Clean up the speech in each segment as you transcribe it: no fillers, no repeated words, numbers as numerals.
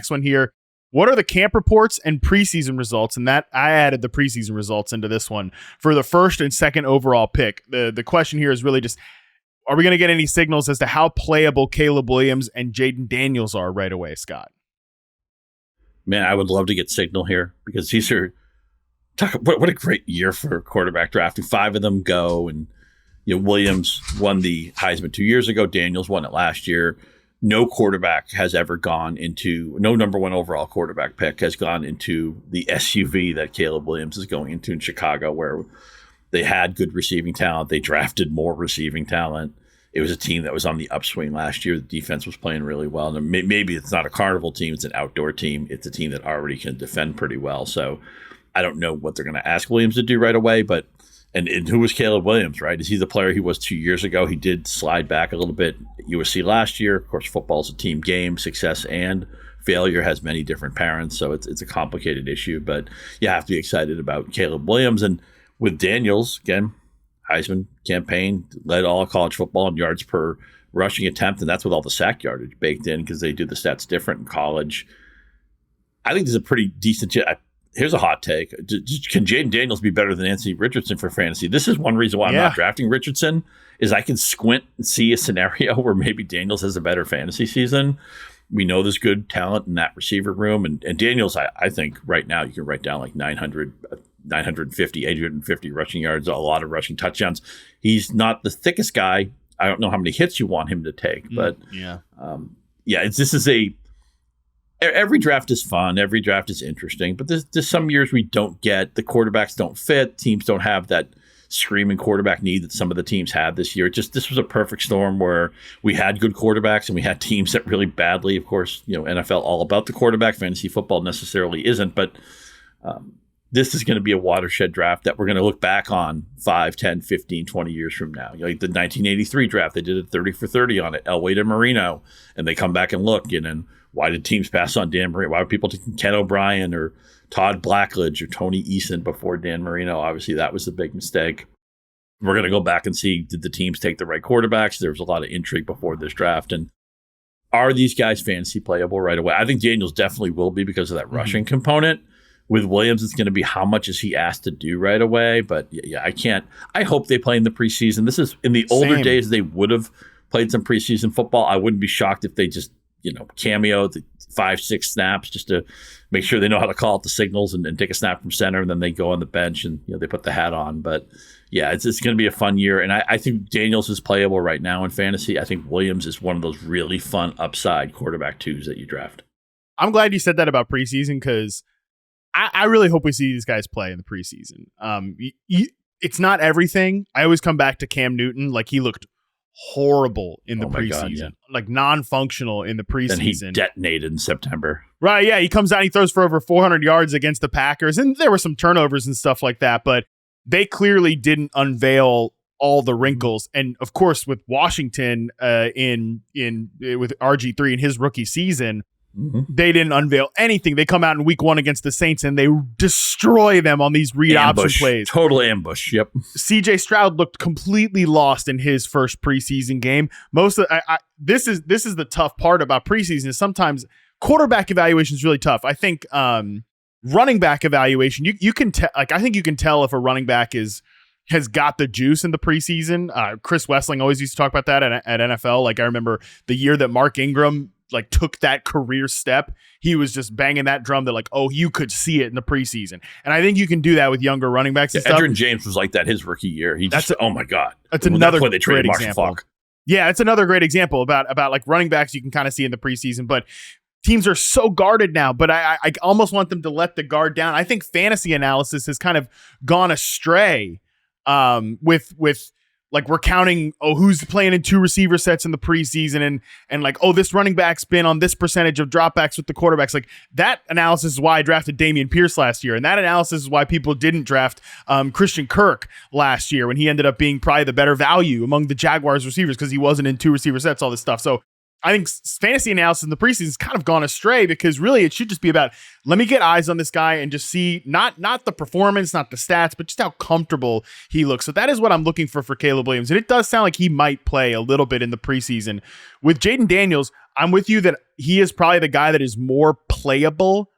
next one here. What are the camp reports and preseason results? And that I added the preseason results into this one for the first and second overall pick. The question here is really just, are we going to get any signals as to how playable Caleb Williams and Jayden Daniels are right away, Scott? Man, I would love to get signal here because these are what a great year for quarterback drafting. 5 of them go, and Williams won the Heisman 2 years ago. Daniels won it last year. No quarterback has ever gone into, no number 1 overall quarterback pick has gone into the SUV that Caleb Williams is going into in Chicago, where they had good receiving talent. They drafted more receiving talent. It was a team that was on the upswing last year. The defense was playing really well. And maybe it's not a carnival team. It's an outdoor team. It's a team that already can defend pretty well. So I don't know what they're going to ask Williams to do right away, but and who was Caleb Williams, right? Is he the player he was 2 years ago? He did slide back a little bit at USC last year. Of course, football is a team game. Success and failure has many different parents, so it's a complicated issue. But you have to be excited about Caleb Williams. And with Daniels, again, Heisman campaign, led all of college football in yards per rushing attempt, and that's with all the sack yardage baked in because they do the stats different in college. I think this is a pretty decent Here's a hot take. Can Jayden Daniels be better than Anthony Richardson for fantasy? This is one reason why I'm not drafting Richardson, is I can squint and see a scenario where maybe Daniels has a better fantasy season. We know there's good talent in that receiver room. And Daniels, I think right now you can write down like 950, 850 rushing yards, a lot of rushing touchdowns. He's not the thickest guy. I don't know how many hits you want him to take. But every draft is fun. Every draft is interesting. But there's some years we don't get, the quarterbacks don't fit. Teams don't have that screaming quarterback need that some of the teams had this year. This was a perfect storm where we had good quarterbacks and we had teams that really badly. Of course, NFL all about the quarterback. Fantasy football necessarily isn't. But this is going to be a watershed draft that we're going to look back on 5, 10, 15, 20 years from now. Like the 1983 draft, they did a 30 for 30 on it, Elway to Marino, and they come back and look, and why did teams pass on Dan Marino? Why were people taking Ken O'Brien or Todd Blackledge or Tony Eason before Dan Marino? Obviously, that was the big mistake. We're going to go back and see, did the teams take the right quarterbacks? There was a lot of intrigue before this draft. And are these guys fantasy playable right away? I think Daniels definitely will be because of that rushing component. With Williams, it's going to be how much is he asked to do right away. But yeah, I hope they play in the preseason. This is in the older days, they would have played some preseason football. I wouldn't be shocked if they just, cameo the 5-6 snaps just to make sure they know how to call out the signals and take a snap from center. And then they go on the bench and, they put the hat on. But yeah, it's going to be a fun year. And I think Daniels is playable right now in fantasy. I think Williams is one of those really fun upside quarterback twos that you draft. I'm glad you said that about preseason because I really hope we see these guys play in the preseason. It's not everything. I always come back to Cam Newton. Like, he looked horrible in the preseason, like non-functional in the preseason. Then he detonated in September. Right, yeah. He comes out, he throws for over 400 yards against the Packers, and there were some turnovers and stuff like that, but they clearly didn't unveil all the wrinkles. And of course, with Washington with RG3 in his rookie season, they didn't unveil anything. They come out in week 1 against the Saints and they destroy them on these read option plays. Total ambush. Yep. CJ Stroud looked completely lost in his first preseason game. This is the tough part about preseason is sometimes quarterback evaluation is really tough. I think running back evaluation, you can tell. Like, I think you can tell if a running back has got the juice in the preseason. Chris Wessling always used to talk about that at NFL. Like, I remember the year that Mark Ingram took that career step, he was just banging that drum that you could see it in the preseason. And I think you can do that with younger running backs and stuff. Edgerrin James was like that his rookie year. Oh my God. That's another great example. Yeah, it's another great example about running backs you can kind of see in the preseason, but teams are so guarded now, but I almost want them to let the guard down. I think fantasy analysis has kind of gone astray with we're counting, who's playing in 2 receiver sets in the preseason and this running back's been on this percentage of dropbacks with the quarterbacks. Like, that analysis is why I drafted Dameon Pierce last year. And that analysis is why people didn't draft Christian Kirk last year when he ended up being probably the better value among the Jaguars receivers because he wasn't in 2 receiver sets, all this stuff. So I think fantasy analysis in the preseason has kind of gone astray because really it should just be about, let me get eyes on this guy and just see not the performance, not the stats, but just how comfortable he looks. So that is what I'm looking for Caleb Williams. And it does sound like he might play a little bit in the preseason. With Jayden Daniels, I'm with you that he is probably the guy that is more playable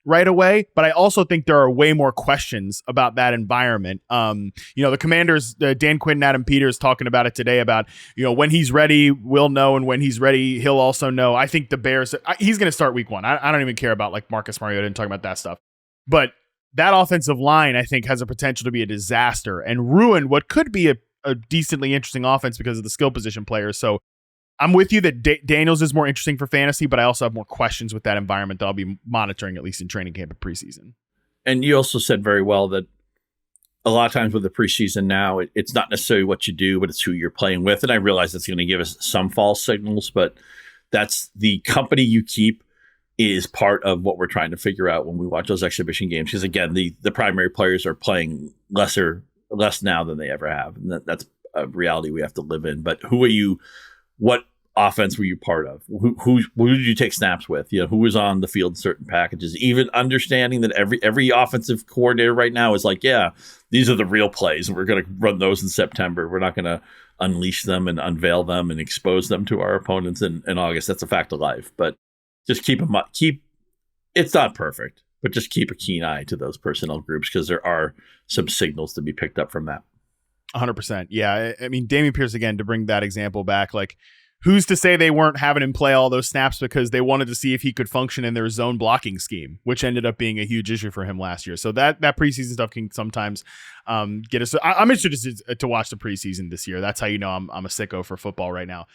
right away, but I also think there are way more questions about that environment. The Commanders, Dan Quinn and Adam Peters talking about it today about, when he's ready, we'll know, and when he's ready, he'll also know. I think the Bears, he's going to start week 1. I don't even care about like Marcus Mariota and talking about that stuff. But that offensive line, I think, has a potential to be a disaster and ruin what could be a decently interesting offense because of the skill position players. So I'm with you that Daniels is more interesting for fantasy, but I also have more questions with that environment that I'll be monitoring, at least in training camp and preseason. And you also said very well that a lot of times with the preseason now, it's not necessarily what you do, but it's who you're playing with. And I realize that's going to give us some false signals, but that's the company you keep is part of what we're trying to figure out when we watch those exhibition games. Because again, the primary players are playing less now than they ever have. And that's a reality we have to live in. But what offense were you part of? Who did you take snaps with? Who was on the field in certain packages? Even understanding that every offensive coordinator right now is like, yeah, these are the real plays. We're going to run those in September. We're not going to unleash them and unveil them and expose them to our opponents in August. That's a fact of life. But just keep it's not perfect, but just keep a keen eye to those personnel groups because there are some signals to be picked up from that. 100%. Yeah. I mean, Dameon Pierce, again, to bring that example back, like, who's to say they weren't having him play all those snaps because they wanted to see if he could function in their zone blocking scheme, which ended up being a huge issue for him last year. So that preseason stuff can sometimes get us. I'm interested to watch the preseason this year. That's how you know I'm a sicko for football right now.